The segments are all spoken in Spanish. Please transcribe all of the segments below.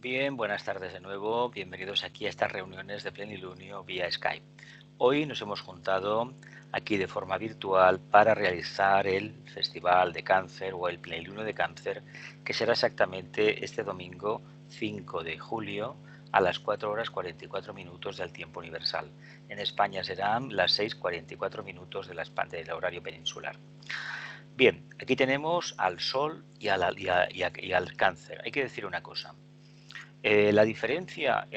Bien, buenas tardes de nuevo. Bienvenidos aquí a estas reuniones de Plenilunio vía Skype. Hoy nos hemos juntado aquí de forma virtual para realizar el Festival de Cáncer o el Plenilunio de Cáncer, que será exactamente este domingo 5 de julio a las 4 horas 44 minutos del tiempo universal. En España serán las 6:44 minutos del horario peninsular. Bien, aquí tenemos al Sol y al Cáncer. Hay que decir una cosa. La diferencia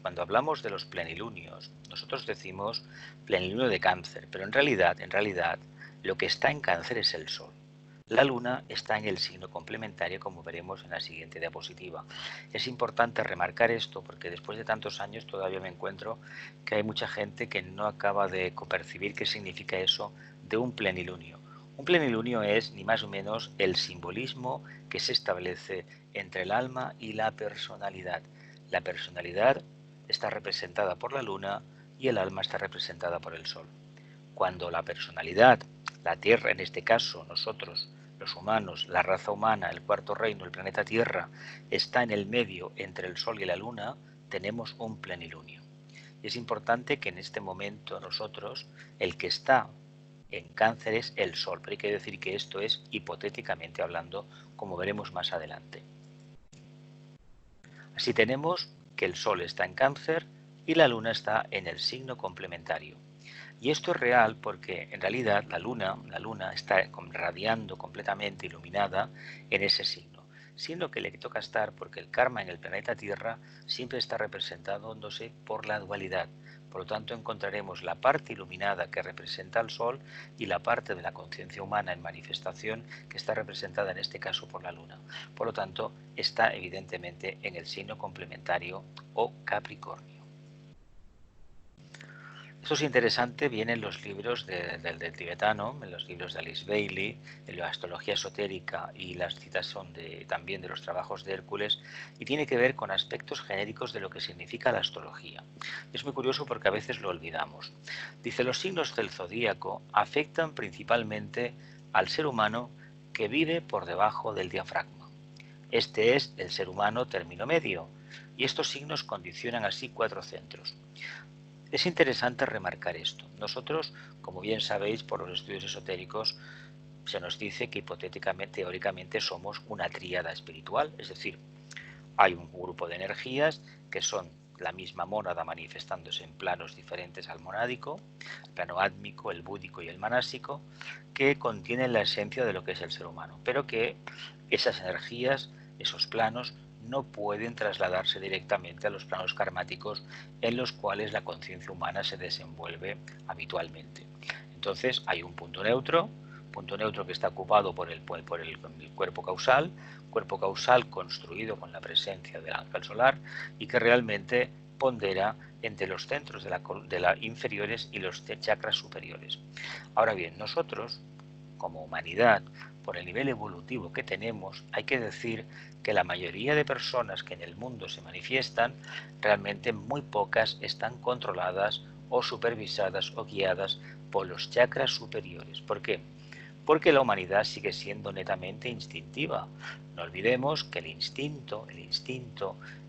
cuando hablamos de los plenilunios, nosotros decimos plenilunio de Cáncer, pero en realidad, lo que está en Cáncer es el Sol. La Luna está en el signo complementario, como veremos en la siguiente diapositiva. Es importante remarcar esto porque después de tantos años todavía me encuentro que hay mucha gente que no acaba de percibir qué significa eso de un plenilunio. Un plenilunio es ni más o menos el simbolismo que se establece entre el alma y la personalidad. La personalidad está representada por la luna y el alma está representada por el sol. Cuando la personalidad, la Tierra en este caso, nosotros, los humanos, la raza humana, el cuarto reino, el planeta Tierra, está en el medio entre el sol y la luna, tenemos un plenilunio. Y es importante que en este momento nosotros, el que está en Cáncer es el Sol, pero hay que decir que esto es hipotéticamente hablando, como veremos más adelante. Así tenemos que el Sol está en Cáncer y la Luna está en el signo complementario. Y esto es real porque en realidad la Luna está radiando completamente iluminada en ese signo, siendo que le toca estar porque el karma en el planeta Tierra siempre está representándose por la dualidad. Por lo tanto, encontraremos la parte iluminada que representa al Sol y la parte de la conciencia humana en manifestación que está representada en este caso por la Luna. Por lo tanto, está evidentemente en el signo complementario o Capricornio. Esto es interesante, viene en los libros del tibetano, en los libros de Alice Bailey, en la astrología esotérica, y las citas son también de los trabajos de Hércules, y tiene que ver con aspectos genéricos de lo que significa la astrología. Es muy curioso porque a veces lo olvidamos. Dice, los signos del zodíaco afectan principalmente al ser humano que vive por debajo del diafragma. Este es el ser humano término medio, y estos signos condicionan así 4 centros. Es interesante remarcar esto. Nosotros, como bien sabéis por los estudios esotéricos, se nos dice que hipotéticamente, teóricamente, somos una tríada espiritual, es decir, hay un grupo de energías que son la misma mónada manifestándose en planos diferentes al monádico, el plano átmico, el búdico y el manásico, que contienen la esencia de lo que es el ser humano, pero que esas energías, esos planos, no pueden trasladarse directamente a los planos karmáticos en los cuales la conciencia humana se desenvuelve habitualmente. Entonces hay un punto neutro que está ocupado por el cuerpo causal construido con la presencia del ángel solar y que realmente pondera entre los centros de la inferiores y los chakras superiores. Ahora bien, nosotros, como humanidad, por el nivel evolutivo que tenemos, hay que decir que la mayoría de personas que en el mundo se manifiestan, realmente muy pocas están controladas o supervisadas o guiadas por los chakras superiores. ¿Por qué? Porque la humanidad sigue siendo netamente instintiva. No olvidemos que el instinto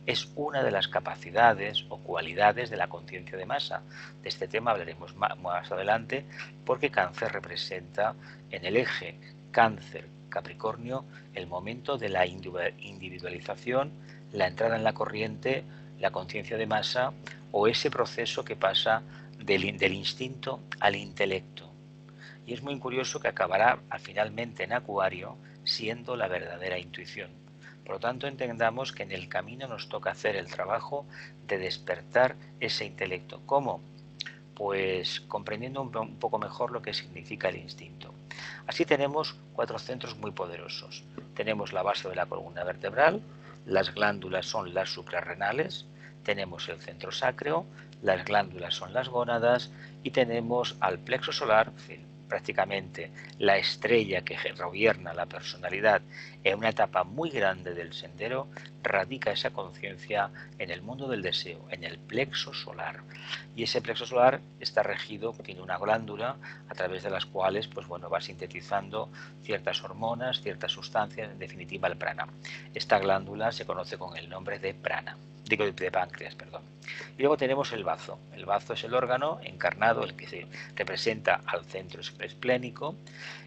es una de las capacidades o cualidades de la conciencia de masa. De este tema hablaremos más adelante porque Cáncer representa en el eje Cáncer-Capricornio el momento de la individualización, la entrada en la corriente, la conciencia de masa o ese proceso que pasa del instinto al intelecto. Y es muy curioso que acabará finalmente en Acuario siendo la verdadera intuición. Por lo tanto, entendamos que en el camino nos toca hacer el trabajo de despertar ese intelecto. ¿Cómo? Pues comprendiendo un poco mejor lo que significa el instinto. Así tenemos 4 centros muy poderosos. Tenemos la base de la columna vertebral, las glándulas son las suprarrenales, tenemos el centro sacro, las glándulas son las gónadas y tenemos al plexo solar, prácticamente la estrella que gobierna la personalidad en una etapa muy grande del sendero, radica esa conciencia en el mundo del deseo, en el plexo solar. Y ese plexo solar está regido, tiene una glándula a través de las cuales va sintetizando ciertas hormonas, ciertas sustancias, en definitiva el prana. Esta glándula se conoce con el nombre de prana, digo de páncreas, perdón. Y luego tenemos el bazo. El bazo es el órgano encarnado, el que se representa al centro esplénico,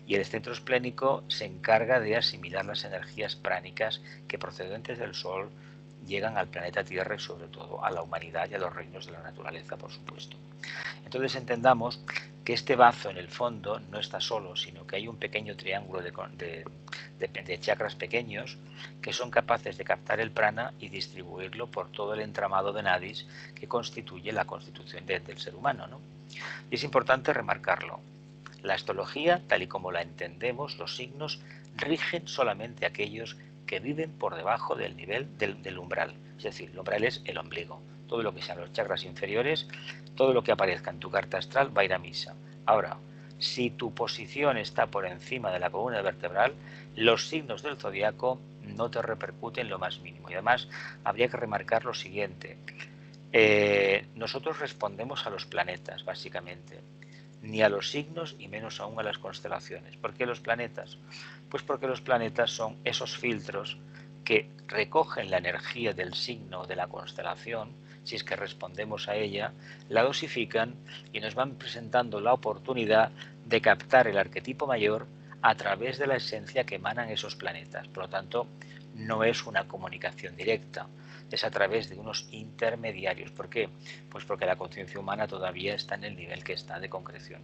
y el centro esplénico se encarga de asimilar las energías pránicas que procedentes del Sol llegan al planeta Tierra y sobre todo a la humanidad y a los reinos de la naturaleza, por supuesto. Entonces entendamos que este bazo en el fondo no está solo, sino que hay un pequeño triángulo de chakras pequeños que son capaces de captar el prana y distribuirlo por todo el entramado de nadis que constituye la constitución del ser humano, ¿no? Y es importante remarcarlo. La astrología, tal y como la entendemos, los signos rigen solamente aquellos que viven por debajo del nivel del umbral. Es decir, el umbral es el ombligo. Todo lo que sean los chakras inferiores, todo lo que aparezca en tu carta astral va a ir a misa. Ahora, si tu posición está por encima de la columna vertebral, los signos del zodiaco no te repercuten lo más mínimo. Y además, habría que remarcar lo siguiente. Nosotros respondemos a los planetas, básicamente, ni a los signos y menos aún a las constelaciones. ¿Por qué los planetas? Pues porque los planetas son esos filtros que recogen la energía del signo de la constelación, si es que respondemos a ella, la dosifican y nos van presentando la oportunidad de captar el arquetipo mayor a través de la esencia que emanan esos planetas. Por lo tanto, no es una comunicación directa, es a través de unos intermediarios. ¿Por qué? Pues porque la conciencia humana todavía está en el nivel que está de concreción.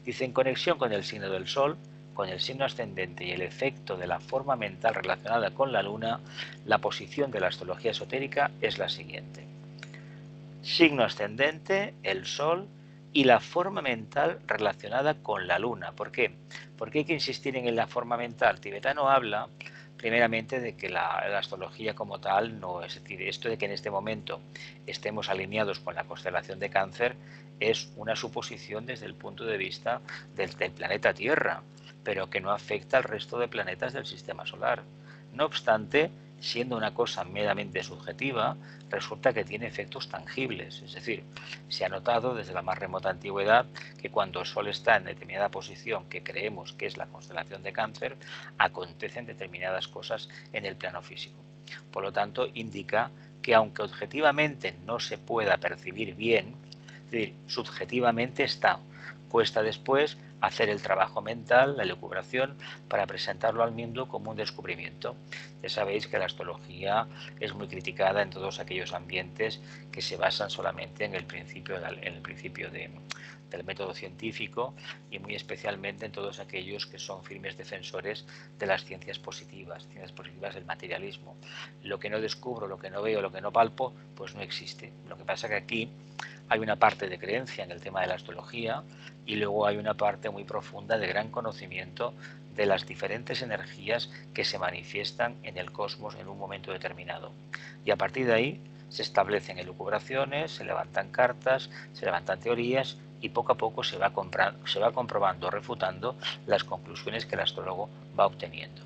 Dice, en conexión con el signo del Sol, con el signo ascendente y el efecto de la forma mental relacionada con la Luna, la posición de la astrología esotérica es la siguiente. Signo ascendente, el Sol, y la forma mental relacionada con la Luna. ¿Por qué? Porque hay que insistir en la forma mental. Tibetano habla primeramente de que la astrología como tal no, es decir, esto de que en este momento estemos alineados con la constelación de Cáncer es una suposición desde el punto de vista del planeta Tierra, pero que no afecta al resto de planetas del sistema solar. No obstante, siendo una cosa meramente subjetiva, resulta que tiene efectos tangibles. Es decir, se ha notado desde la más remota antigüedad que cuando el Sol está en determinada posición que creemos que es la constelación de Cáncer, acontecen determinadas cosas en el plano físico. Por lo tanto, indica que aunque objetivamente no se pueda percibir bien, es decir, subjetivamente está, cuesta después hacer el trabajo mental, la elucubración, para presentarlo al mundo como un descubrimiento. Ya sabéis que la astrología es muy criticada en todos aquellos ambientes que se basan solamente en el principio del método científico y muy especialmente en todos aquellos que son firmes defensores de las ciencias positivas del materialismo. Lo que no descubro, lo que no veo, lo que no palpo, pues no existe. Lo que pasa que aquí hay una parte de creencia en el tema de la astrología y luego hay una parte muy profunda de gran conocimiento de las diferentes energías que se manifiestan en el cosmos en un momento determinado. Y a partir de ahí se establecen elucubraciones, se levantan cartas, se levantan teorías y poco a poco se va comprobando, refutando las conclusiones que el astrólogo va obteniendo.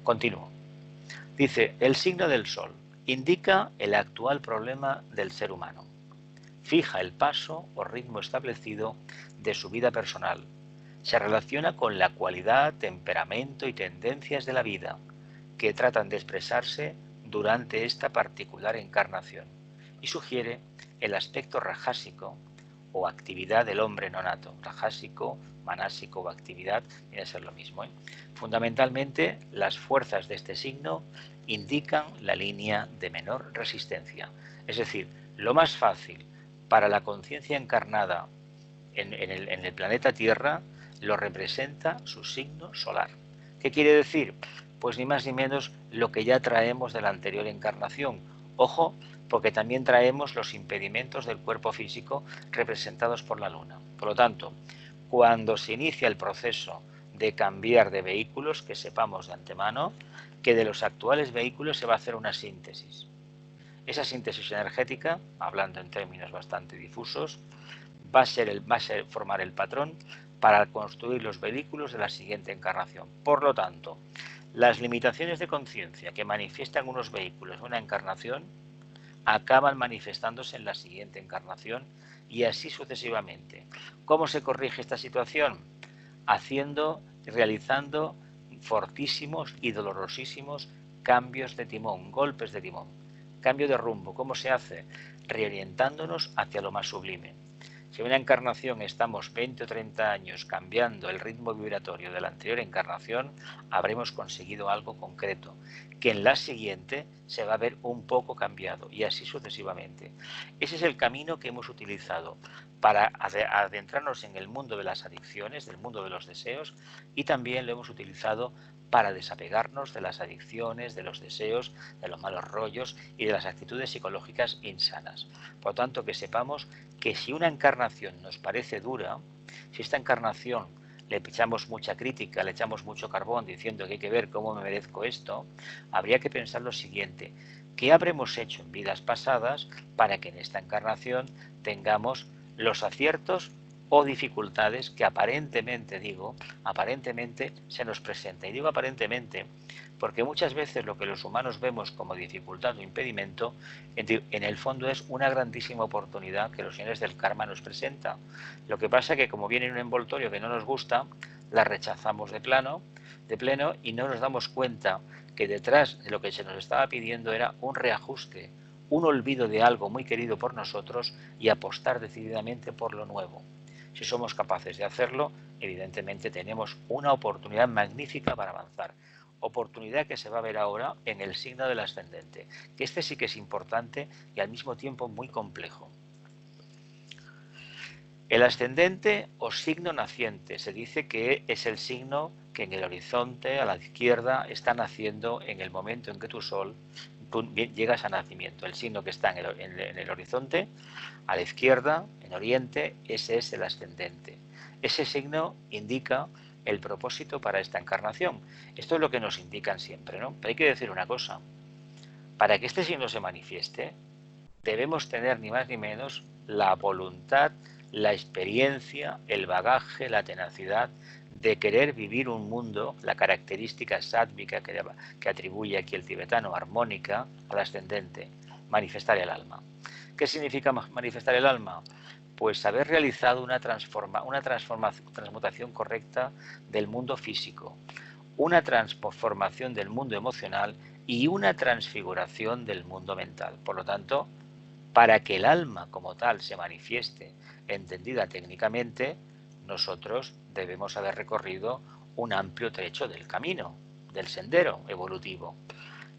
Continúo. Dice, el signo del Sol indica el actual problema del ser humano. Fija el paso o ritmo establecido de su vida personal. Se relaciona con la cualidad, temperamento y tendencias de la vida que tratan de expresarse durante esta particular encarnación y sugiere el aspecto rajásico o actividad del hombre nonato. Rajásico, manásico o actividad viene a ser lo mismo. Fundamentalmente, las fuerzas de este signo indican la línea de menor resistencia. Es decir, lo más fácil para la conciencia encarnada en el planeta Tierra lo representa su signo solar. ¿Qué quiere decir? Pues ni más ni menos lo que ya traemos de la anterior encarnación. Ojo, porque también traemos los impedimentos del cuerpo físico representados por la Luna. Por lo tanto, cuando se inicia el proceso de cambiar de vehículos, que sepamos de antemano que de los actuales vehículos se va a hacer una síntesis. Esa síntesis energética, hablando en términos bastante difusos, va a formar el patrón para construir los vehículos de la siguiente encarnación. Por lo tanto, las limitaciones de conciencia que manifiestan unos vehículos en una encarnación acaban manifestándose en la siguiente encarnación y así sucesivamente. ¿Cómo se corrige esta situación? Realizando fortísimos y dolorosísimos cambios de timón, golpes de timón, cambio de rumbo. ¿Cómo se hace? Reorientándonos hacia lo más sublime. Si en una encarnación estamos 20 o 30 años cambiando el ritmo vibratorio de la anterior encarnación, habremos conseguido algo concreto, que en la siguiente se va a ver un poco cambiado y así sucesivamente. Ese es el camino que hemos utilizado para adentrarnos en el mundo de las adicciones, del mundo de los deseos, y también lo hemos utilizado para desapegarnos de las adicciones, de los deseos, de los malos rollos y de las actitudes psicológicas insanas. Por lo tanto, que sepamos que si una encarnación nos parece dura, si esta encarnación le echamos mucha crítica, le echamos mucho carbón diciendo que hay que ver cómo me merezco esto, habría que pensar lo siguiente: ¿qué habremos hecho en vidas pasadas para que en esta encarnación tengamos los aciertos o dificultades que aparentemente se nos presentan? Y digo aparentemente porque muchas veces lo que los humanos vemos como dificultad o impedimento, en el fondo es una grandísima oportunidad que los señores del karma nos presentan. Lo que pasa es que como viene en un envoltorio que no nos gusta, la rechazamos de pleno y no nos damos cuenta que detrás de lo que se nos estaba pidiendo era un reajuste, un olvido de algo muy querido por nosotros y apostar decididamente por lo nuevo. Si somos capaces de hacerlo, evidentemente tenemos una oportunidad magnífica para avanzar. Oportunidad que se va a ver ahora en el signo del ascendente, que este sí que es importante y al mismo tiempo muy complejo. El ascendente o signo naciente se dice que es el signo que en el horizonte a la izquierda está naciendo en el momento en que tú llegas a nacimiento. El signo que está en el horizonte a la izquierda, en oriente, ese es el ascendente. Ese signo indica el propósito para esta encarnación. Esto es lo que nos indican siempre, ¿no? Pero hay que decir una cosa: para que este signo se manifieste, debemos tener ni más ni menos la voluntad, la experiencia, el bagaje, la tenacidad de querer vivir un mundo, la característica sádvica que atribuye aquí el tibetano, armónica, al ascendente, manifestar el alma. ¿Qué significa manifestar el alma? Pues haber realizado una transmutación correcta del mundo físico, una transformación del mundo emocional y una transfiguración del mundo mental. Por lo tanto, para que el alma como tal se manifieste, entendida técnicamente, nosotros debemos haber recorrido un amplio trecho del camino, del sendero evolutivo.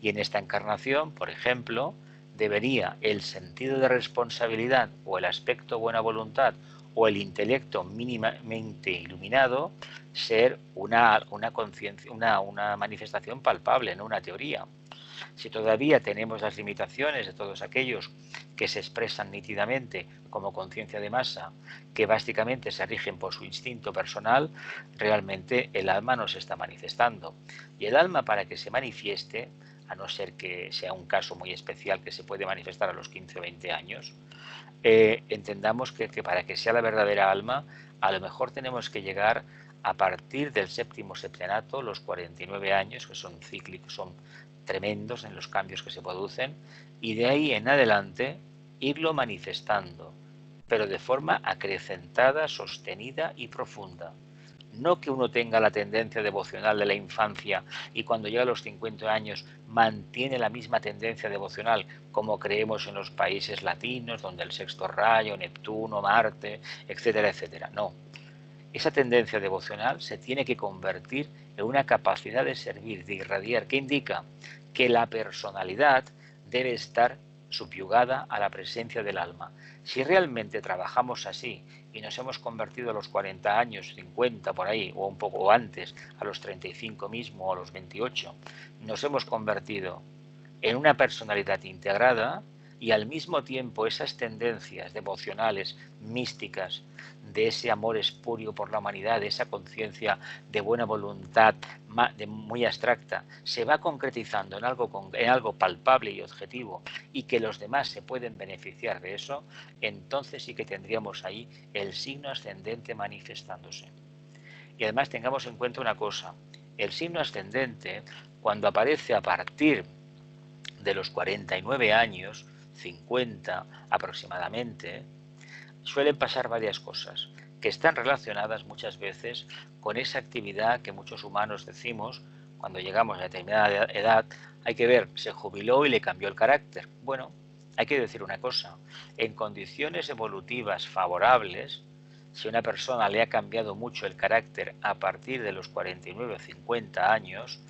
Y en esta encarnación, por ejemplo, debería el sentido de responsabilidad o el aspecto buena voluntad o el intelecto mínimamente iluminado ser una conciencia, una manifestación palpable, no una teoría. Si todavía tenemos las limitaciones de todos aquellos que se expresan nítidamente como conciencia de masa, que básicamente se rigen por su instinto personal, realmente el alma no se está manifestando. Y el alma, para que se manifieste, a no ser que sea un caso muy especial que se puede manifestar a los 15 o 20 años, entendamos que para que sea la verdadera alma, a lo mejor tenemos que llegar a partir del séptimo septenato, los 49 años, que son cíclicos, son tremendos en los cambios que se producen, y de ahí en adelante irlo manifestando, pero de forma acrecentada, sostenida y profunda. No que uno tenga la tendencia devocional de la infancia y cuando llega a los 50 años mantiene la misma tendencia devocional como creemos en los países latinos, donde el sexto rayo, Neptuno, Marte, etcétera, etcétera. No. Esa tendencia devocional se tiene que convertir en una capacidad de servir, de irradiar, que indica que la personalidad debe estar subyugada a la presencia del alma. Si realmente trabajamos así y nos hemos convertido a los 40 años, 50 por ahí, o un poco antes, a los 35 mismo, o a los 28, nos hemos convertido en una personalidad integrada y al mismo tiempo esas tendencias devocionales, místicas, de ese amor espurio por la humanidad, de esa conciencia de buena voluntad muy abstracta, se va concretizando en algo palpable y objetivo y que los demás se pueden beneficiar de eso, entonces sí que tendríamos ahí el signo ascendente manifestándose. Y además tengamos en cuenta una cosa, el signo ascendente, cuando aparece a partir de los 49 años, 50 aproximadamente, suelen pasar varias cosas que están relacionadas muchas veces con esa actividad que muchos humanos decimos cuando llegamos a determinada edad, hay que ver, se jubiló y le cambió el carácter. Bueno, hay que decir una cosa, en condiciones evolutivas favorables, si a una persona le ha cambiado mucho el carácter a partir de los 49 o 50 años,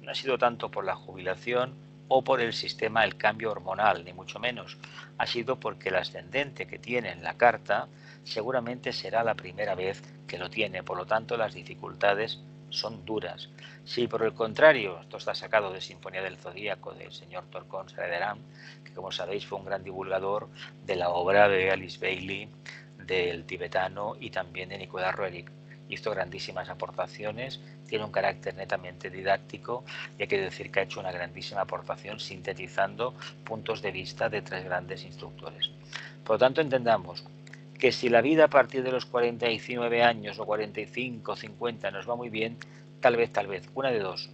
no ha sido tanto por la jubilación o por el sistema, el cambio hormonal, ni mucho menos. Ha sido porque el ascendente que tiene en la carta seguramente será la primera vez que lo tiene, por lo tanto las dificultades son duras. Si por el contrario, esto está sacado de Sinfonía del Zodíaco del señor Torkon Srederam, que como sabéis fue un gran divulgador de la obra de Alice Bailey, del tibetano y también de Nicolás Roerich. Hizo grandísimas aportaciones, tiene un carácter netamente didáctico y hay que decir que ha hecho una grandísima aportación sintetizando puntos de vista de tres grandes instructores. Por lo tanto, entendamos que si la vida a partir de los 49 años o 45, 50 nos va muy bien, tal vez, una de dos,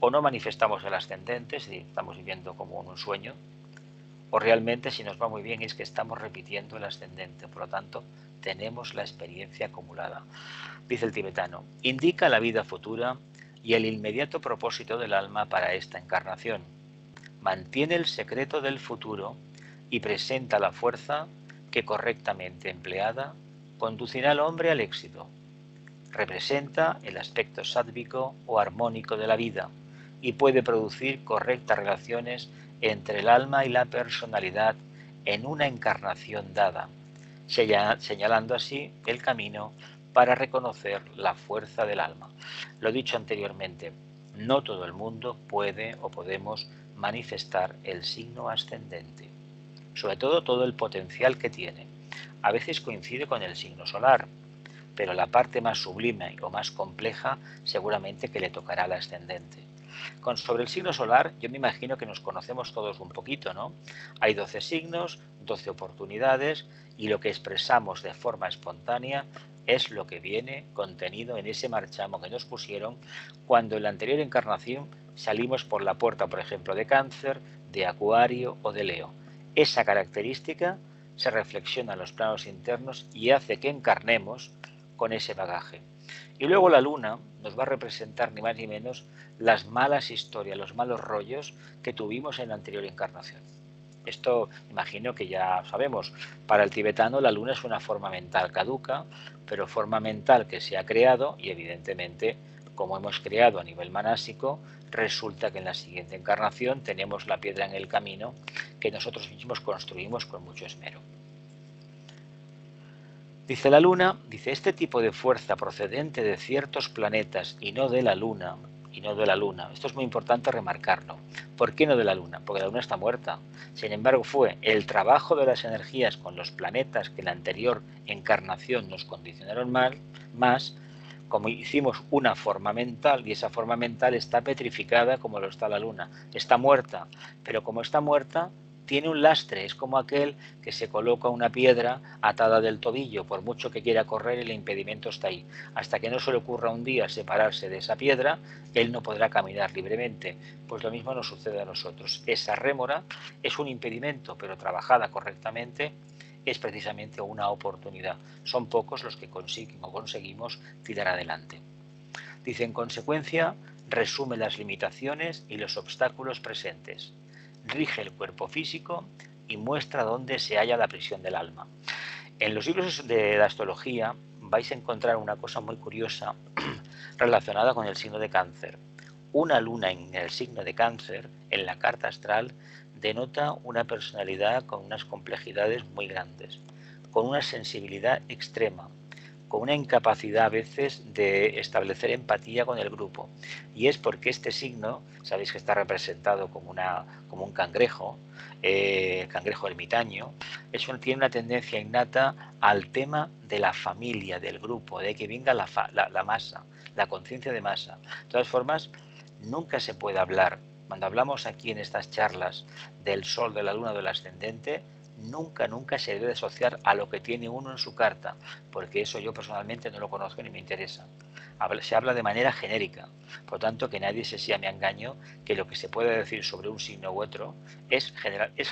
o no manifestamos el ascendente, es decir, estamos viviendo como un sueño, o realmente si nos va muy bien es que estamos repitiendo el ascendente, por lo tanto tenemos la experiencia acumulada. Dice el tibetano, indica la vida futura y el inmediato propósito del alma para esta encarnación. Mantiene el secreto del futuro y presenta la fuerza que correctamente empleada conducirá al hombre al éxito. Representa el aspecto sádvico o armónico de la vida y puede producir correctas relaciones entre el alma y la personalidad en una encarnación dada, señalando así el camino para reconocer la fuerza del alma. Lo dicho anteriormente, no todo el mundo puede o podemos manifestar el signo ascendente, sobre todo el potencial que tiene. A veces coincide con el signo solar, pero la parte más sublime o más compleja seguramente que le tocará al ascendente. Sobre el signo solar, yo me imagino que nos conocemos todos un poquito, ¿no? Hay 12 signos, 12 oportunidades y lo que expresamos de forma espontánea es lo que viene contenido en ese marchamo que nos pusieron cuando en la anterior encarnación salimos por la puerta, por ejemplo, de Cáncer, de Acuario o de Leo. Esa característica se reflexiona en los planos internos y hace que encarnemos con ese bagaje. Y luego la luna nos va a representar ni más ni menos las malas historias, los malos rollos que tuvimos en la anterior encarnación. Esto imagino que ya sabemos. Para el tibetano la luna es una forma mental caduca, pero forma mental que se ha creado y evidentemente, como hemos creado a nivel manásico, resulta que en la siguiente encarnación tenemos la piedra en el camino que nosotros mismos construimos con mucho esmero. Dice la luna, este tipo de fuerza procedente de ciertos planetas y no de la luna, esto es muy importante remarcarlo. ¿Por qué no de la luna? Porque la luna está muerta. Sin embargo, fue el trabajo de las energías con los planetas que en la anterior encarnación nos condicionaron más, como hicimos una forma mental y esa forma mental está petrificada como lo está la luna. Está muerta, pero como está muerta, tiene un lastre, es como aquel que se coloca una piedra atada del tobillo, por mucho que quiera correr el impedimento está ahí. Hasta que no se le ocurra un día separarse de esa piedra, él no podrá caminar libremente. Pues lo mismo nos sucede a nosotros. Esa rémora es un impedimento, pero trabajada correctamente es precisamente una oportunidad. Son pocos los que conseguimos tirar adelante. Dice, en consecuencia, resume las limitaciones y los obstáculos presentes. Rige el cuerpo físico y muestra dónde se halla la prisión del alma. En los libros de la astrología vais a encontrar una cosa muy curiosa relacionada con el signo de Cáncer. Una luna en el signo de Cáncer, en la carta astral, denota una personalidad con unas complejidades muy grandes, con una sensibilidad extrema, con una incapacidad a veces de establecer empatía con el grupo. Y es porque este signo, sabéis que está representado como un cangrejo, cangrejo ermitaño, tiene una tendencia innata al tema de la familia, del grupo, de que venga la masa, la conciencia de masa. De todas formas, nunca se puede hablar, cuando hablamos aquí en estas charlas del sol, de la luna, del ascendente, nunca se debe asociar a lo que tiene uno en su carta, porque eso yo personalmente no lo conozco ni me interesa. Se habla de manera genérica. Por lo tanto, que nadie se sea me engaño que lo que se puede decir sobre un signo u otro es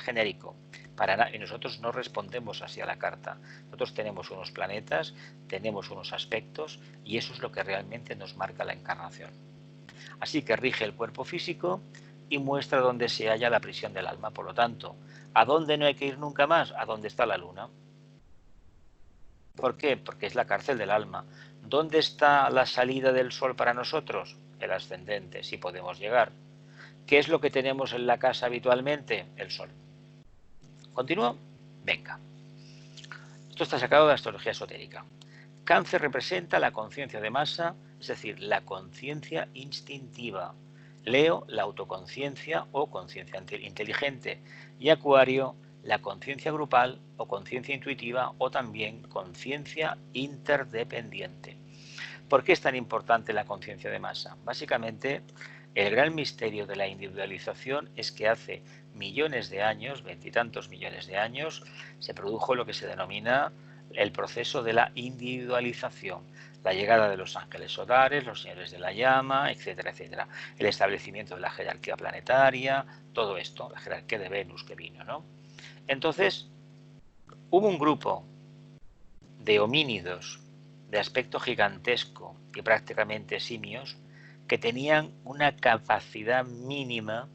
genérico. Y nosotros no respondemos así a la carta. Nosotros tenemos unos planetas, tenemos unos aspectos y eso es lo que realmente nos marca la encarnación. Así que rige el cuerpo físico y muestra dónde se halla la prisión del alma. Por lo tanto, ¿a dónde no hay que ir nunca más? A dónde está la luna. ¿Por qué? Porque es la cárcel del alma. ¿Dónde está la salida del sol para nosotros? El ascendente, si podemos llegar. ¿Qué es lo que tenemos en la casa habitualmente? El sol. ¿Continúo? Venga. Esto está sacado de la astrología esotérica. Cáncer representa la conciencia de masa, es decir, la conciencia instintiva. Leo, la autoconciencia o conciencia inteligente. Y Acuario, la conciencia grupal o conciencia intuitiva o también conciencia interdependiente. ¿Por qué es tan importante la conciencia de masa? Básicamente, el gran misterio de la individualización es que hace millones de años, veintitantos millones de años, se produjo lo que se denomina el proceso de la individualización, la llegada de los ángeles solares, los señores de la llama, etcétera, etcétera, el establecimiento de la jerarquía planetaria, todo esto, la jerarquía de Venus que vino, ¿no? Entonces, hubo un grupo de homínidos de aspecto gigantesco y prácticamente simios que tenían una capacidad mínima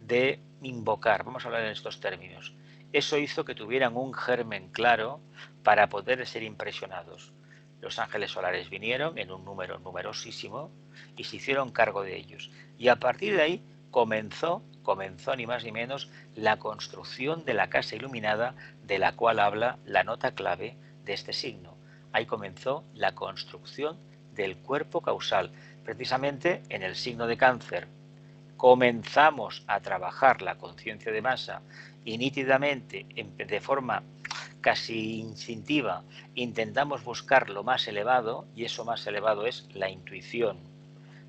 de invocar, vamos a hablar en estos términos. Eso hizo que tuvieran un germen claro para poder ser impresionados. Los ángeles solares vinieron en un número numerosísimo y se hicieron cargo de ellos. Y a partir de ahí comenzó ni más ni menos la construcción de la casa iluminada de la cual habla la nota clave de este signo. Ahí comenzó la construcción del cuerpo causal, precisamente en el signo de Cáncer. Comenzamos a trabajar la conciencia de masa y nítidamente, de forma casi instintiva, intentamos buscar lo más elevado, y eso más elevado es la intuición.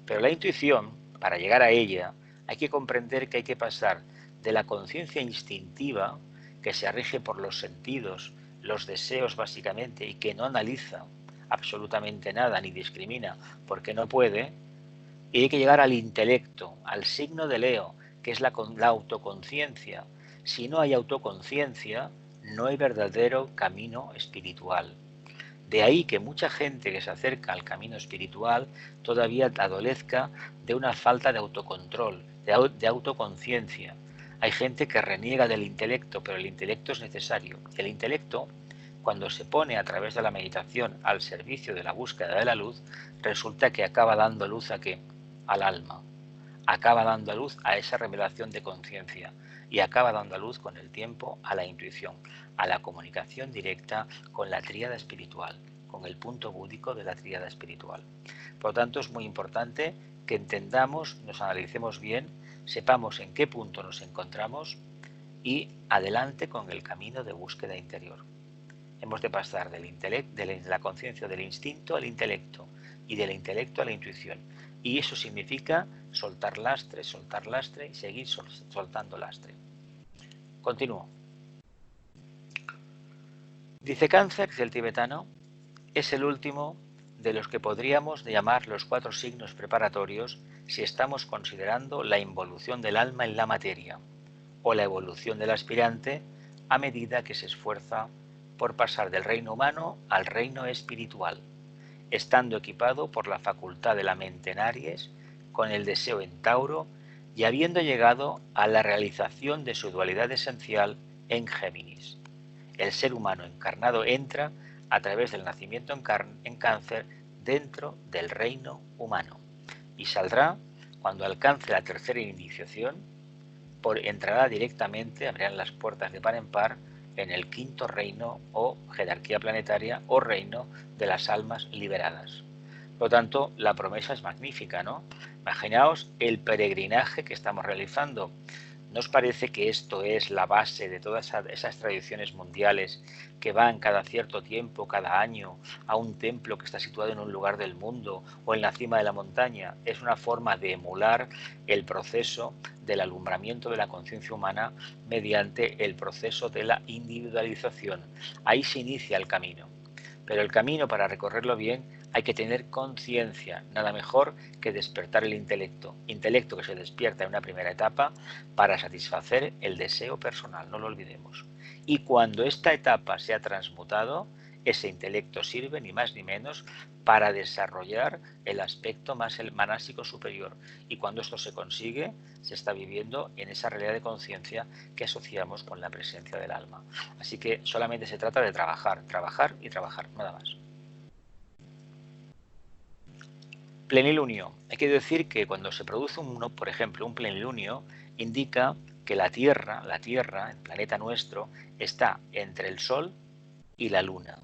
Pero la intuición, para llegar a ella, hay que comprender que hay que pasar de la conciencia instintiva, que se rige por los sentidos, los deseos básicamente, y que no analiza absolutamente nada ni discrimina porque no puede, y hay que llegar al intelecto, al signo de Leo, que es la autoconciencia. Si no hay autoconciencia, no hay verdadero camino espiritual. De ahí que mucha gente que se acerca al camino espiritual todavía adolezca de una falta de autocontrol, de autoconciencia. Hay gente que reniega del intelecto, pero el intelecto es necesario. El intelecto, cuando se pone a través de la meditación al servicio de la búsqueda de la luz, resulta que acaba dando luz ¿a qué? Al alma. Acaba dando a luz a esa revelación de conciencia y acaba dando a luz con el tiempo a la intuición, a la comunicación directa con la tríada espiritual, con el punto búdico de la tríada espiritual. Por lo tanto, es muy importante que entendamos, nos analicemos bien, sepamos en qué punto nos encontramos y adelante con el camino de búsqueda interior. Hemos de pasar del intelecto, de la conciencia del instinto al intelecto y del intelecto a la intuición. Y eso significa soltar lastre y seguir soltando lastre. Continúo. Dice Cáncer, dice el tibetano, es el último de los que podríamos llamar los 4 signos preparatorios si estamos considerando la involución del alma en la materia o la evolución del aspirante a medida que se esfuerza por pasar del reino humano al reino espiritual, estando equipado por la facultad de la mente en Aries, con el deseo en Tauro y habiendo llegado a la realización de su dualidad esencial en Géminis. El ser humano encarnado entra, a través del nacimiento en Cáncer, dentro del reino humano y saldrá cuando alcance la tercera iniciación, entrará directamente, abrirán las puertas de par en par en el quinto reino o jerarquía planetaria o reino de las almas liberadas. Por lo tanto, la promesa es magnífica, ¿no? Imaginaos el peregrinaje que estamos realizando. ¿No os parece que esto es la base de todas esas tradiciones mundiales que van cada cierto tiempo, cada año, a un templo que está situado en un lugar del mundo o en la cima de la montaña? Es una forma de emular el proceso del alumbramiento de la conciencia humana mediante el proceso de la individualización. Ahí se inicia el camino. Pero el camino, para recorrerlo bien, Hay que tener conciencia, nada mejor que despertar el intelecto. Intelecto que se despierta en una primera etapa para satisfacer el deseo personal, no lo olvidemos. Y cuando esta etapa se ha transmutado, ese intelecto sirve ni más ni menos para desarrollar el aspecto más el manásico superior. Y cuando esto se consigue, se está viviendo en esa realidad de conciencia que asociamos con la presencia del alma. Así que solamente se trata de trabajar, trabajar y trabajar, nada más. Plenilunio. Hay que decir que cuando se produce por ejemplo, un plenilunio, indica que la Tierra, el planeta nuestro, está entre el Sol y la Luna.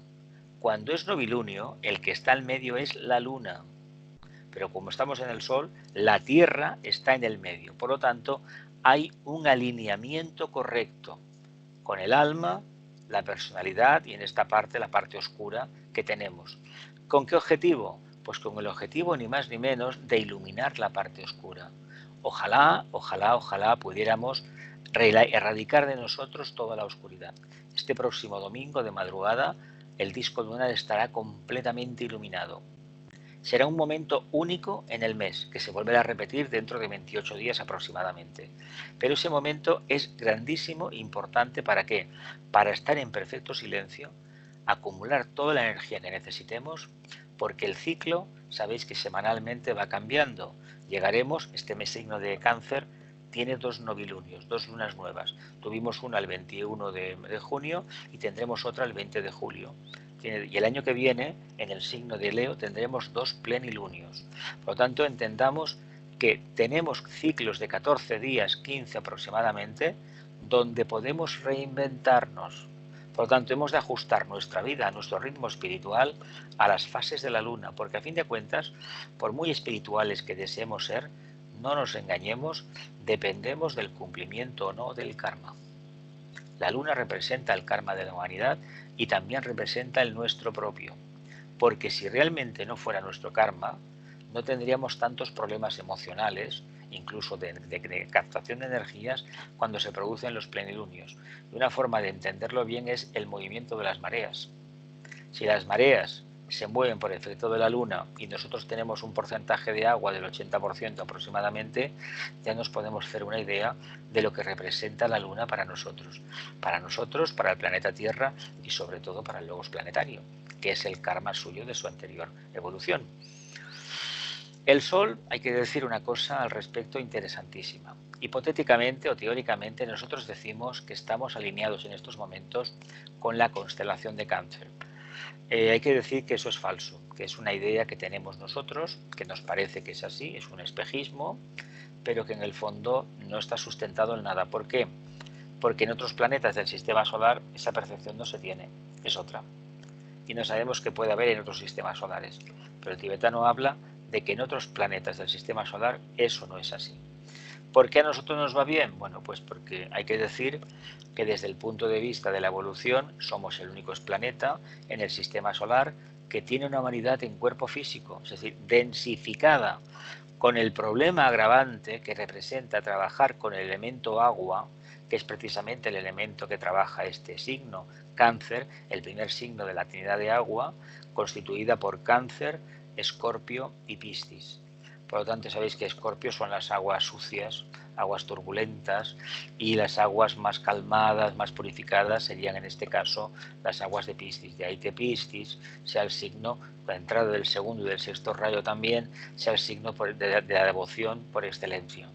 Cuando es novilunio, el que está al medio es la Luna. Pero como estamos en el Sol, la Tierra está en el medio. Por lo tanto, hay un alineamiento correcto con el alma, la personalidad y en esta parte, la parte oscura que tenemos. ¿Con qué objetivo? Pues con el objetivo ni más ni menos de iluminar la parte oscura. Ojalá, ojalá, ojalá pudiéramos erradicar de nosotros toda la oscuridad. Este próximo domingo de madrugada el disco lunar estará completamente iluminado. Será un momento único en el mes, que se volverá a repetir dentro de 28 días aproximadamente. Pero ese momento es grandísimo e importante. ¿Para qué? Para estar en perfecto silencio, acumular toda la energía que necesitemos, porque el ciclo, sabéis que semanalmente va cambiando. Llegaremos, este mes signo de Cáncer tiene 2 novilunios, 2 lunas nuevas. Tuvimos una el 21 de junio y tendremos otra el 20 de julio. Y el año que viene, en el signo de Leo, tendremos 2 plenilunios. Por lo tanto, entendamos que tenemos ciclos de 14 días, 15 aproximadamente, donde podemos reinventarnos. Por lo tanto, hemos de ajustar nuestra vida, nuestro ritmo espiritual, a las fases de la luna, porque a fin de cuentas, por muy espirituales que deseemos ser, no nos engañemos, dependemos del cumplimiento o no del karma. La luna representa el karma de la humanidad y también representa el nuestro propio, porque si realmente no fuera nuestro karma, no tendríamos tantos problemas emocionales, incluso de captación de energías, cuando se producen los plenilunios. Y una forma de entenderlo bien es el movimiento de las mareas. Si las mareas se mueven por efecto de la luna y nosotros tenemos un porcentaje de agua del 80% aproximadamente, ya nos podemos hacer una idea de lo que representa la luna para nosotros, para el planeta Tierra y sobre todo para el logos planetario, que es el karma suyo de su anterior evolución. El Sol, hay que decir una cosa al respecto interesantísima. Hipotéticamente o teóricamente nosotros decimos que estamos alineados en estos momentos con la constelación de Cáncer. Hay que decir que eso es falso, que es una idea que tenemos nosotros, que nos parece que es así, es un espejismo, pero que en el fondo no está sustentado en nada. ¿Por qué? Porque en otros planetas del sistema solar esa percepción no se tiene, es otra. Y no sabemos qué puede haber en otros sistemas solares. Pero el tibetano habla de que en otros planetas del sistema solar eso no es así. ¿Por qué a nosotros nos va bien? Bueno, pues porque hay que decir que desde el punto de vista de la evolución somos el único planeta en el sistema solar que tiene una humanidad en cuerpo físico, es decir, densificada, con el problema agravante que representa trabajar con el elemento agua, que es precisamente el elemento que trabaja este signo, Cáncer, el primer signo de la Trinidad de agua, constituida por Cáncer, Escorpio y Piscis. Por lo tanto, sabéis que Escorpio son las aguas sucias, aguas turbulentas, y las aguas más calmadas, más purificadas, serían en este caso las aguas de Piscis. De ahí que Piscis sea el signo, la entrada del segundo y del sexto rayo también, sea el signo de la devoción por excelencia.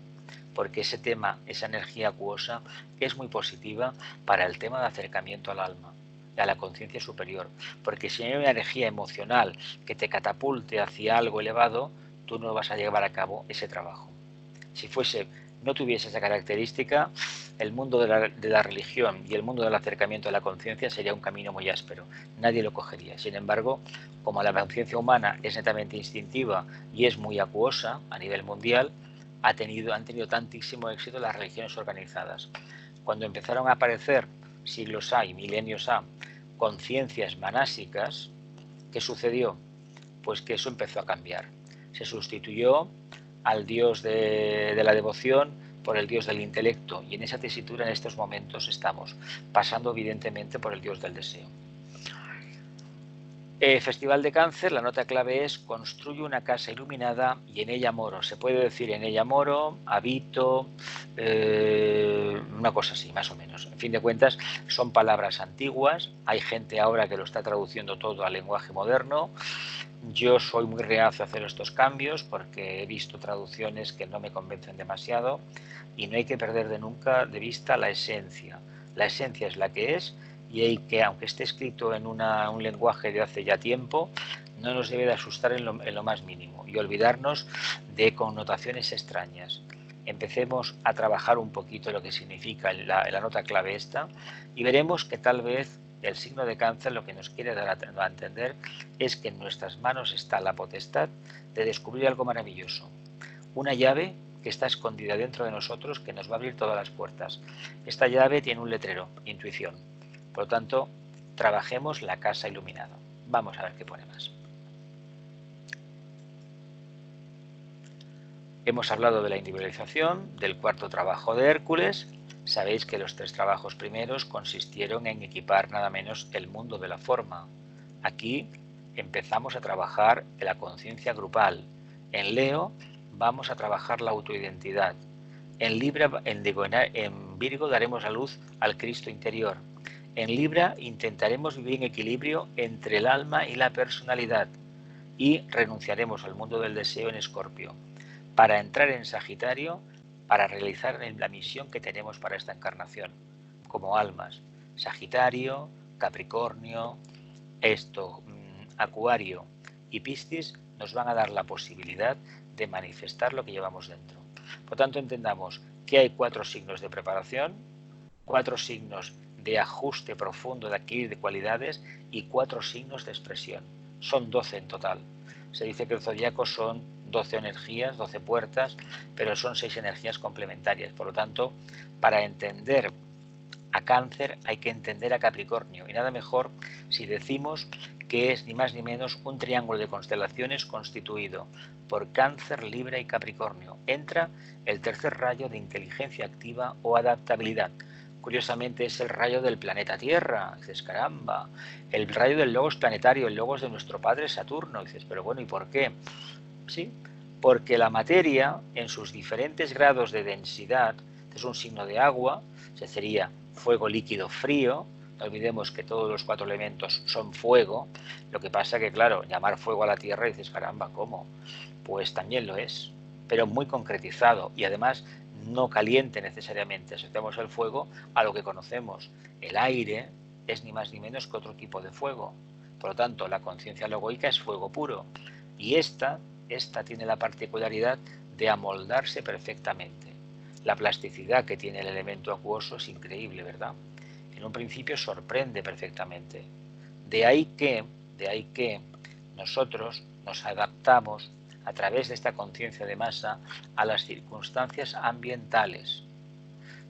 Porque ese tema, esa energía acuosa, es muy positiva para el tema de acercamiento al alma, a la conciencia superior. Porque si hay una energía emocional que te catapulte hacia algo elevado, tú no vas a llevar a cabo ese trabajo. Si no tuviese esa característica, el mundo de la religión y el mundo del acercamiento a la conciencia sería un camino muy áspero. Nadie lo cogería. Sin embargo, como la conciencia humana es netamente instintiva y es muy acuosa a nivel mundial, han tenido tantísimo éxito las religiones organizadas. Cuando empezaron a aparecer, siglos A y milenios A, conciencias manásicas, ¿qué sucedió? Pues que eso empezó a cambiar. Se sustituyó al dios de la devoción por el dios del intelecto, y en esa tesitura en estos momentos estamos, pasando evidentemente por el dios del deseo. Festival de Cáncer, la nota clave es construye una casa iluminada y en ella moro. Se puede decir en ella moro, habito, una cosa así, más o menos. En fin de cuentas, son palabras antiguas. Hay gente ahora que lo está traduciendo todo al lenguaje moderno. Yo soy muy reacio a hacer estos cambios porque he visto traducciones que no me convencen demasiado y no hay que perder de nunca de vista la esencia. La esencia es la que es y hay que, aunque esté escrito en un lenguaje de hace ya tiempo, no nos debe de asustar en lo más mínimo y olvidarnos de connotaciones extrañas. Empecemos a trabajar un poquito lo que significa la nota clave esta y veremos que tal vez el signo de Cáncer lo que nos quiere dar a entender es que en nuestras manos está la potestad de descubrir algo maravilloso. Una llave que está escondida dentro de nosotros que nos va a abrir todas las puertas. Esta llave tiene un letrero, intuición. Por lo tanto, trabajemos la casa iluminada. Vamos a ver qué pone más. Hemos hablado de la individualización, del cuarto trabajo de Hércules. Sabéis que los 3 trabajos primeros consistieron en equipar nada menos el mundo de la forma. Aquí empezamos a trabajar la conciencia grupal. En Leo vamos a trabajar la autoidentidad. En Virgo daremos a luz al Cristo interior. En Libra intentaremos vivir en equilibrio entre el alma y la personalidad. Y renunciaremos al mundo del deseo en Escorpio. Para entrar en Sagitario, para realizar la misión que tenemos para esta encarnación, como almas. Sagitario, Capricornio, Acuario y Piscis nos van a dar la posibilidad de manifestar lo que llevamos dentro. Por tanto, entendamos que hay 4 signos de preparación, 4 signos de ajuste profundo de adquirir de cualidades y 4 signos de expresión. Son 12 en total. Se dice que el zodiaco son 12 energías, 12 puertas, pero son 6 energías complementarias. Por lo tanto, para entender a Cáncer hay que entender a Capricornio. Y nada mejor si decimos que es ni más ni menos un triángulo de constelaciones constituido por Cáncer, Libra y Capricornio. Entra el tercer rayo de inteligencia activa o adaptabilidad. Curiosamente es el rayo del planeta Tierra. Dices, caramba, el rayo del logos planetario, el logos de nuestro padre Saturno. Dices, pero bueno, ¿y por qué? Sí, porque la materia en sus diferentes grados de densidad, es un signo de agua, se sería fuego, líquido, frío. No olvidemos que todos los 4 elementos son fuego. Lo que pasa que, claro, llamar fuego a la Tierra, dices, caramba, ¿cómo? Pues también lo es, pero muy concretizado y además no caliente necesariamente. Asociamos el fuego a lo que conocemos. El aire es ni más ni menos que otro tipo de fuego. Por lo tanto, la conciencia logoica es fuego puro. Y esta tiene la particularidad de amoldarse perfectamente. La plasticidad que tiene el elemento acuoso es increíble, ¿verdad? En un principio sorprende perfectamente. De ahí que nosotros nos adaptamos a través de esta conciencia de masa a las circunstancias ambientales.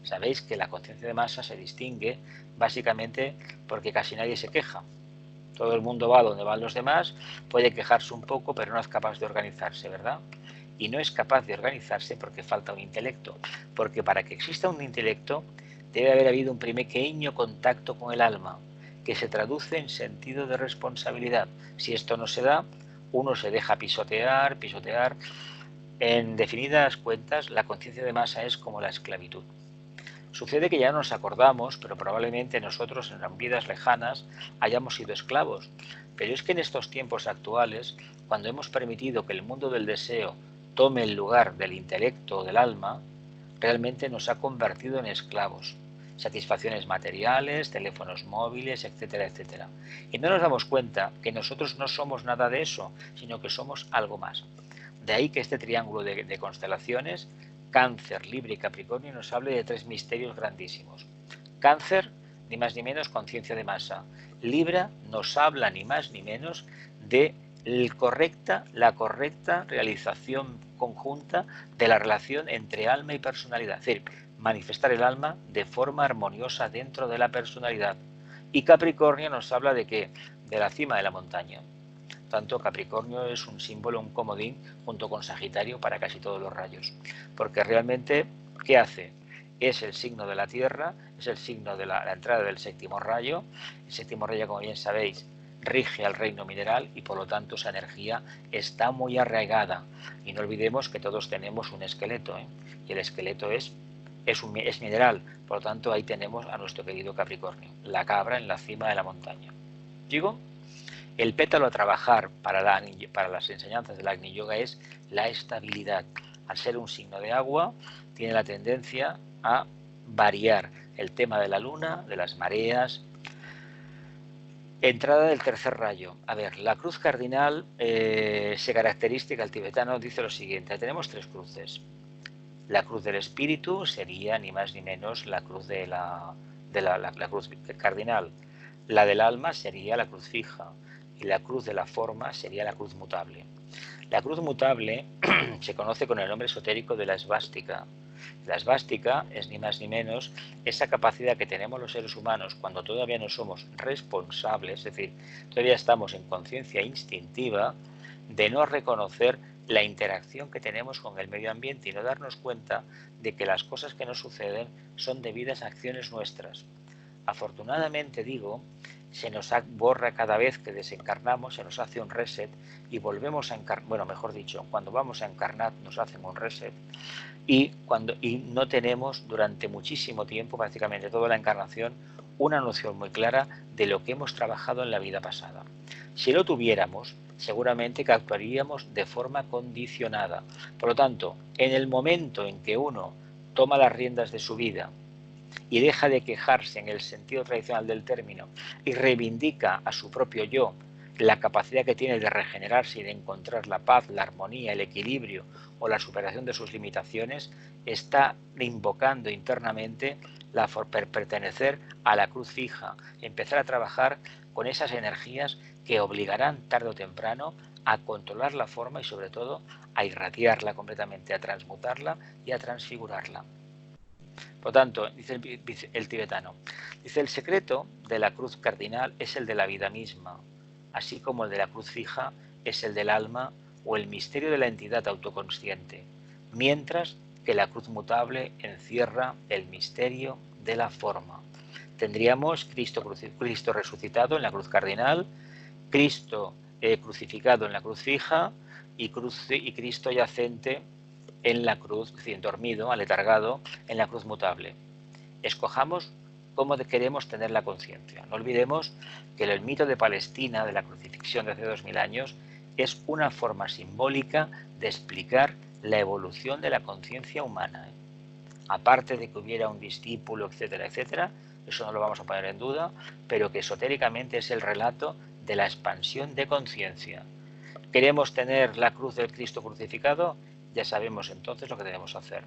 Sabéis que la conciencia de masa se distingue básicamente porque casi nadie se queja. Todo el mundo va donde van los demás, puede quejarse un poco, pero no es capaz de organizarse, ¿verdad? Y no es capaz de organizarse porque falta un intelecto. Porque para que exista un intelecto debe haber habido un pequeño contacto con el alma, que se traduce en sentido de responsabilidad. Si esto no se da, uno se deja pisotear. En definidas cuentas, la conciencia de masa es como la esclavitud. Sucede que ya nos acordamos, pero probablemente nosotros en vidas lejanas hayamos sido esclavos. Pero es que en estos tiempos actuales, cuando hemos permitido que el mundo del deseo tome el lugar del intelecto o del alma, realmente nos ha convertido en esclavos. Satisfacciones materiales, teléfonos móviles, etcétera, etcétera. Y no nos damos cuenta que nosotros no somos nada de eso, sino que somos algo más. De ahí que este triángulo de constelaciones, Cáncer, Libra y Capricornio, nos hable de 3 misterios grandísimos. Cáncer, ni más ni menos, conciencia de masa. Libra nos habla ni más ni menos de la correcta realización conjunta de la relación entre alma y personalidad. Es decir, manifestar el alma de forma armoniosa dentro de la personalidad. Y Capricornio nos habla de ¿qué? De la cima de la montaña. Tanto Capricornio es un símbolo, un comodín, junto con Sagitario para casi todos los rayos. Porque realmente, ¿qué hace? Es el signo de la Tierra, es el signo de la entrada del séptimo rayo. El séptimo rayo, como bien sabéis, rige al reino mineral y por lo tanto esa energía está muy arraigada. Y no olvidemos que todos tenemos un esqueleto, ¿eh? Y el esqueleto es mineral, por lo tanto ahí tenemos a nuestro querido Capricornio, la cabra en la cima de la montaña. ¿Digo? El pétalo a trabajar para las enseñanzas del Agni Yoga es la estabilidad. Al ser un signo de agua, tiene la tendencia a variar el tema de la luna, de las mareas. Entrada del tercer rayo. A ver, la cruz cardinal se caracteriza, el tibetano dice lo siguiente: tenemos tres cruces. La cruz del espíritu sería ni más ni menos la cruz la cruz cardinal. La del alma sería la cruz fija y la cruz de la forma sería la cruz mutable. La cruz mutable se conoce con el nombre esotérico de la esvástica. La esvástica es ni más ni menos esa capacidad que tenemos los seres humanos cuando todavía no somos responsables, es decir, todavía estamos en conciencia instintiva, de no reconocer la interacción que tenemos con el medio ambiente y no darnos cuenta de que las cosas que nos suceden son debidas a acciones nuestras. Afortunadamente, digo, se nos borra cada vez que desencarnamos, se nos hace un reset y volvemos a encarnar, bueno, mejor dicho, cuando vamos a encarnar nos hacen un reset y no tenemos durante muchísimo tiempo, prácticamente toda la encarnación, una noción muy clara de lo que hemos trabajado en la vida pasada. Si lo tuviéramos, seguramente que actuaríamos de forma condicionada. Por lo tanto, en el momento en que uno toma las riendas de su vida y deja de quejarse en el sentido tradicional del término y reivindica a su propio yo la capacidad que tiene de regenerarse y de encontrar la paz, la armonía, el equilibrio o la superación de sus limitaciones, está invocando internamente pertenecer a la cruz fija, empezar a trabajar con esas energías que obligarán tarde o temprano a controlar la forma y sobre todo a irradiarla completamente, a transmutarla y a transfigurarla. Por lo tanto, dice el tibetano, dice: el secreto de la cruz cardinal es el de la vida misma, así como el de la cruz fija es el del alma o el misterio de la entidad autoconsciente, mientras que la cruz mutable encierra el misterio de la forma. Tendríamos Cristo resucitado en la cruz cardinal, Cristo crucificado en la cruz fija y Cristo yacente en la cruz, es decir, dormido, aletargado, en la cruz mutable. Escojamos cómo queremos tener la conciencia. No olvidemos que el mito de Palestina, de la crucifixión de hace 2000 años, es una forma simbólica de explicar la evolución de la conciencia humana. Aparte de que hubiera un discípulo, etcétera, etcétera, eso no lo vamos a poner en duda, pero que esotéricamente es el relato de la expansión de conciencia. ¿Queremos tener la cruz del Cristo crucificado? Ya sabemos entonces lo que debemos hacer.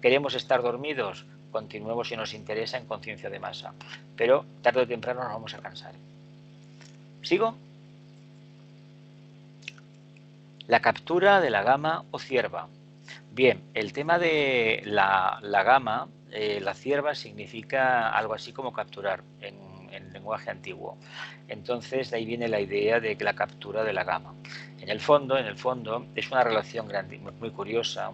¿Queremos estar dormidos? Continuemos si nos interesa en conciencia de masa. Pero tarde o temprano nos vamos a cansar. ¿Sigo? La captura de la gama o cierva. Bien, el tema de la gama, la cierva significa algo así como capturar en lenguaje antiguo. Entonces de ahí viene la idea de que la captura de la gama. En el fondo es una relación muy curiosa,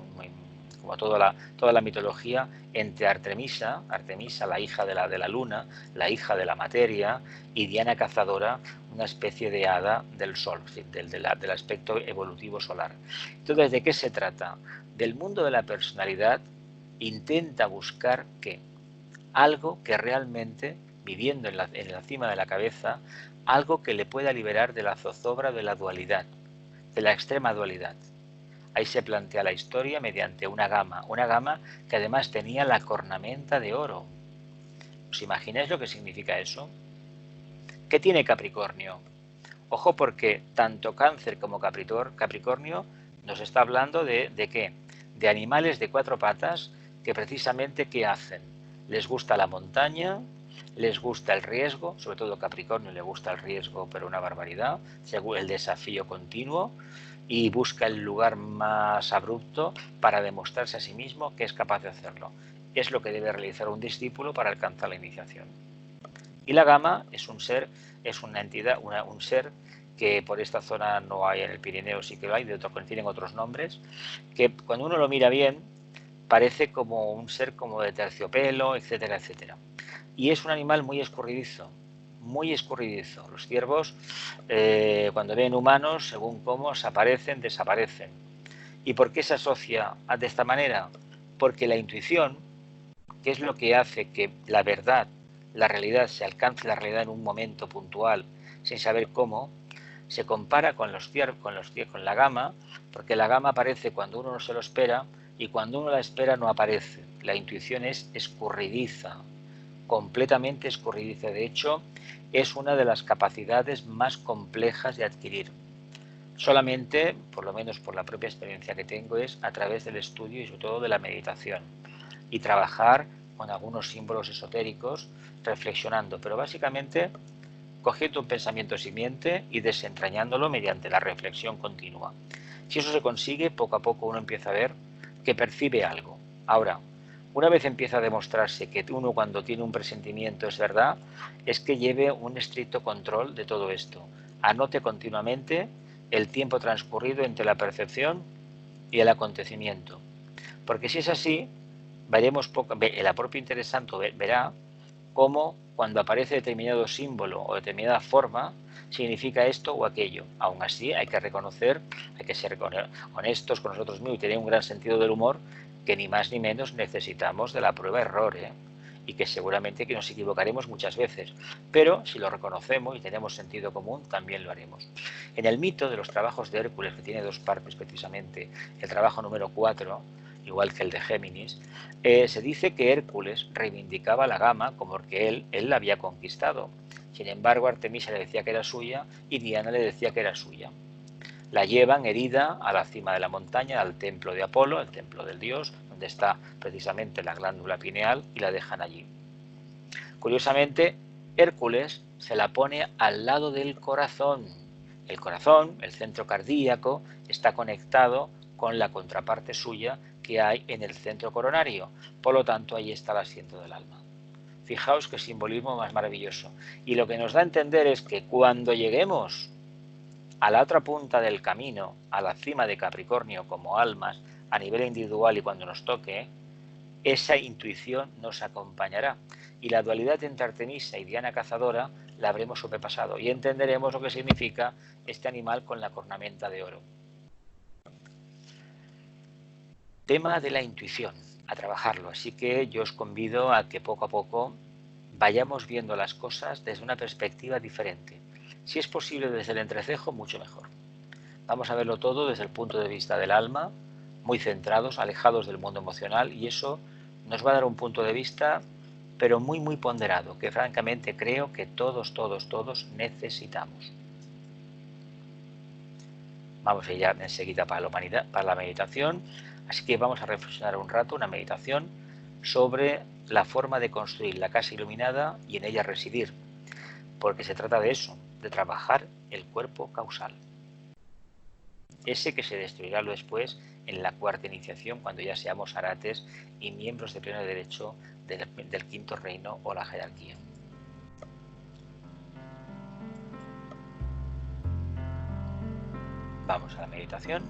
como toda la mitología, entre Artemisa, la hija de la luna, la hija de la materia, y Diana Cazadora, una especie de hada del sol, del aspecto evolutivo solar. Entonces, ¿de qué se trata? Del mundo de la personalidad intenta buscar ¿qué? Algo que realmente, viviendo en la cima de la cabeza, algo que le pueda liberar de la zozobra de la dualidad, de la extrema dualidad. Ahí se plantea la historia mediante una gama que además tenía la cornamenta de oro. ¿Os imagináis lo que significa eso? ¿Qué tiene Capricornio? Ojo, porque tanto Cáncer como Capricornio nos está hablando de ¿qué? De animales de cuatro patas que precisamente ¿qué hacen? Les gusta la montaña, les gusta el riesgo, sobre todo a Capricornio le gusta el riesgo, pero una barbaridad, según el desafío continuo, y busca el lugar más abrupto para demostrarse a sí mismo que es capaz de hacerlo. Es lo que debe realizar un discípulo para alcanzar la iniciación. Y la gama es un ser, es una entidad, un ser que por esta zona no hay, en el Pirineo sí que lo hay, tienen otros nombres, que cuando uno lo mira bien parece como un ser como de terciopelo, etcétera, etcétera. Y es un animal muy escurridizo. muy escurridizo. Los ciervos, cuando ven humanos, según cómo, se aparecen, desaparecen. ¿Y por qué se asocia de esta manera? Porque la intuición, que es lo que hace que la verdad, la realidad, se alcance la realidad en un momento puntual, sin saber cómo, se compara con con la gama, porque la gama aparece cuando uno no se lo espera y cuando uno la espera no aparece. La intuición es escurridiza, completamente escurridiza. De hecho, es una de las capacidades más complejas de adquirir. Solamente, por lo menos por la propia experiencia que tengo, es a través del estudio y sobre todo de la meditación y trabajar con algunos símbolos esotéricos, reflexionando, pero básicamente cogiendo un pensamiento simiente y desentrañándolo mediante la reflexión continua. Si eso se consigue, poco a poco uno empieza a ver que percibe algo. Ahora, una vez empieza a demostrarse que uno cuando tiene un presentimiento es verdad, es que lleve un estricto control de todo esto. Anote continuamente el tiempo transcurrido entre la percepción y el acontecimiento. Porque si es así, el propio interesante verá cómo cuando aparece determinado símbolo o determinada forma significa esto o aquello. Aún así hay que reconocer, hay que ser honestos con nosotros mismos y tener un gran sentido del humor, que ni más ni menos necesitamos de la prueba-error, y que seguramente que nos equivocaremos muchas veces, pero si lo reconocemos y tenemos sentido común, también lo haremos. En el mito de los trabajos de Hércules, que tiene dos partes precisamente, el trabajo número 4, igual que el de Géminis, se dice que Hércules reivindicaba la gama como que él la había conquistado. Sin embargo, Artemisa le decía que era suya y Diana le decía que era suya. La llevan herida a la cima de la montaña, al templo de Apolo, el templo del dios, donde está precisamente la glándula pineal, y la dejan allí. Curiosamente, Hércules se la pone al lado del corazón. El corazón, el centro cardíaco, está conectado con la contraparte suya que hay en el centro coronario. Por lo tanto, ahí está el asiento del alma. Fijaos qué simbolismo más maravilloso. Y lo que nos da a entender es que cuando lleguemos a la otra punta del camino, a la cima de Capricornio como almas, a nivel individual y cuando nos toque, esa intuición nos acompañará. Y la dualidad entre Artemisa y Diana Cazadora la habremos sobrepasado y entenderemos lo que significa este animal con la cornamenta de oro. Tema de la intuición, a trabajarlo. Así que yo os convido a que poco a poco vayamos viendo las cosas desde una perspectiva diferente. Si es posible desde el entrecejo, mucho mejor. Vamos a verlo todo desde el punto de vista del alma, muy centrados, alejados del mundo emocional, y eso nos va a dar un punto de vista, pero muy, muy ponderado, que francamente creo que todos necesitamos. Vamos a ir ya enseguida para la meditación, así que vamos a reflexionar un rato, una meditación sobre la forma de construir la casa iluminada y en ella residir, porque se trata de eso, de trabajar el cuerpo causal. Ese que se destruirá después en la cuarta iniciación, cuando ya seamos arates y miembros de pleno derecho del quinto reino o la jerarquía. Vamos a la meditación.